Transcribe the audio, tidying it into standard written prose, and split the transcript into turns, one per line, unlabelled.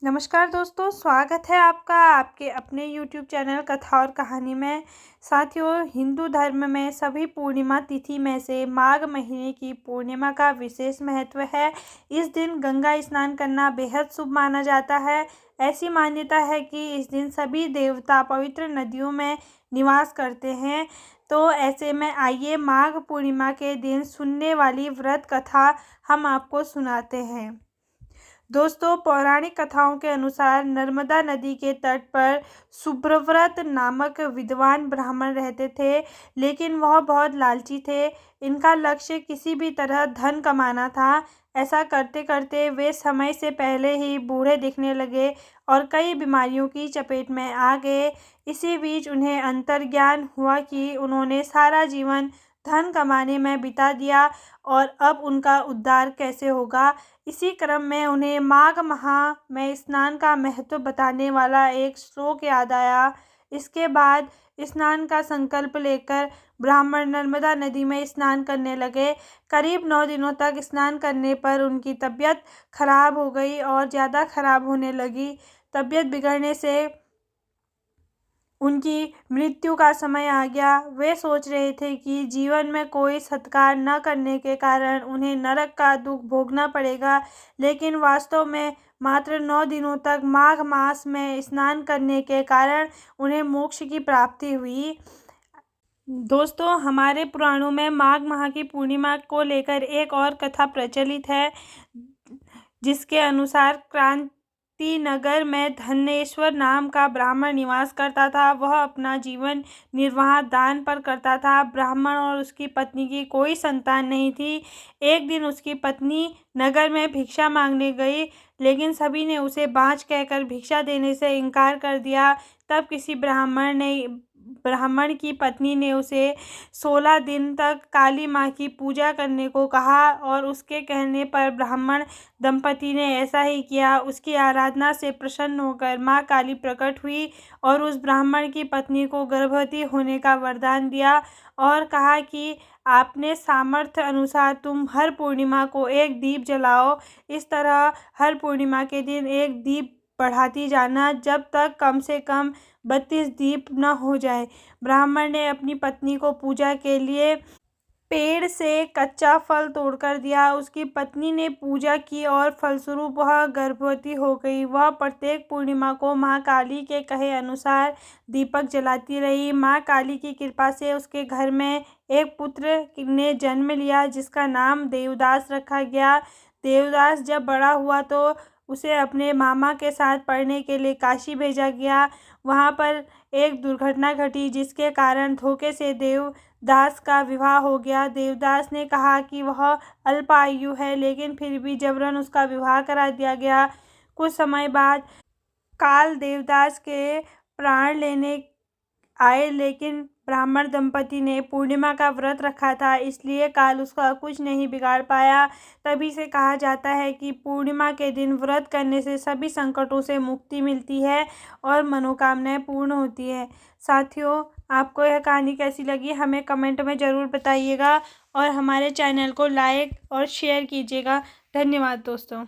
नमस्कार दोस्तों, स्वागत है आपका आपके अपने YouTube चैनल कथा और कहानी में। साथियों, हिंदू धर्म में सभी पूर्णिमा तिथि में से माघ महीने की पूर्णिमा का विशेष महत्व है। इस दिन गंगा स्नान करना बेहद शुभ माना जाता है। ऐसी मान्यता है कि इस दिन सभी देवता पवित्र नदियों में निवास करते हैं। तो ऐसे में आइए माघ पूर्णिमा के दिन सुनने वाली व्रत कथा हम आपको सुनाते हैं। दोस्तों, पौराणिक कथाओं के अनुसार नर्मदा नदी के तट पर सुब्रव्रत नामक विद्वान ब्राह्मण रहते थे, लेकिन वह बहुत लालची थे। इनका लक्ष्य किसी भी तरह धन कमाना था। ऐसा करते करते वे समय से पहले ही बूढ़े दिखने लगे और कई बीमारियों की चपेट में आ गए। इसी बीच उन्हें अंतर्ज्ञान हुआ कि उन्होंने सारा जीवन धन कमाने में बिता दिया और अब उनका उद्धार कैसे होगा। इसी क्रम में उन्हें माघ माह में स्नान का महत्व बताने वाला एक श्लोक याद आया। इसके बाद स्नान का संकल्प लेकर ब्राह्मण नर्मदा नदी में स्नान करने लगे। करीब 9 दिनों तक स्नान करने पर उनकी तबीयत खराब हो गई और ज़्यादा खराब होने लगी। तबीयत बिगड़ने से उनकी मृत्यु का समय आ गया। वे सोच रहे थे कि जीवन में कोई सत्कार न करने के कारण उन्हें नरक का दुख भोगना पड़ेगा, लेकिन वास्तव में मात्र 9 दिनों तक माघ मास में स्नान करने के कारण उन्हें मोक्ष की प्राप्ति हुई। दोस्तों, हमारे पुराणों में माघ माह की पूर्णिमा को लेकर एक और कथा प्रचलित है, जिसके अनुसार नगर में धन्येश्वर नाम का ब्राह्मण निवास करता था। वह अपना जीवन निर्वाह दान पर करता था। ब्राह्मण और उसकी पत्नी की कोई संतान नहीं थी। एक दिन उसकी पत्नी नगर में भिक्षा मांगने गई, लेकिन सभी ने उसे बाँझ कहकर भिक्षा देने से इनकार कर दिया। तब किसी ब्राह्मण की पत्नी ने उसे 16 दिन तक काली माँ की पूजा करने को कहा और उसके कहने पर ब्राह्मण दंपति ने ऐसा ही किया। उसकी आराधना से प्रसन्न होकर माँ काली प्रकट हुई और उस ब्राह्मण की पत्नी को गर्भवती होने का वरदान दिया और कहा कि आपने सामर्थ्य अनुसार तुम हर पूर्णिमा को एक दीप जलाओ। इस तरह हर पूर्णिमा के दिन एक दीप बढ़ाती जाना, जब तक कम से कम 32 दीप न हो जाए। ब्राह्मण ने अपनी पत्नी को पूजा के लिए पेड़ से कच्चा फल तोड़कर दिया। उसकी पत्नी ने पूजा की और फलस्वरूप वह गर्भवती हो गई। वह प्रत्येक पूर्णिमा को माँ काली के कहे अनुसार दीपक जलाती रही। माँ काली की कृपा से उसके घर में एक पुत्र ने जन्म लिया, जिसका नाम देवदास रखा गया। देवदास जब बड़ा हुआ तो उसे अपने मामा के साथ पढ़ने के लिए काशी भेजा गया। वहाँ पर एक दुर्घटना घटी, जिसके कारण धोखे से देवदास का विवाह हो गया। देवदास ने कहा कि वह अल्पायु है, लेकिन फिर भी जबरन उसका विवाह करा दिया गया। कुछ समय बाद काल देवदास के प्राण लेने आए, लेकिन ब्राह्मण दंपति ने पूर्णिमा का व्रत रखा था, इसलिए काल उसका कुछ नहीं बिगाड़ पाया। तभी से कहा जाता है कि पूर्णिमा के दिन व्रत करने से सभी संकटों से मुक्ति मिलती है और मनोकामनाएं पूर्ण होती है। साथियों, आपको यह कहानी कैसी लगी हमें कमेंट में ज़रूर बताइएगा और हमारे चैनल को लाइक और शेयर कीजिएगा। धन्यवाद दोस्तों।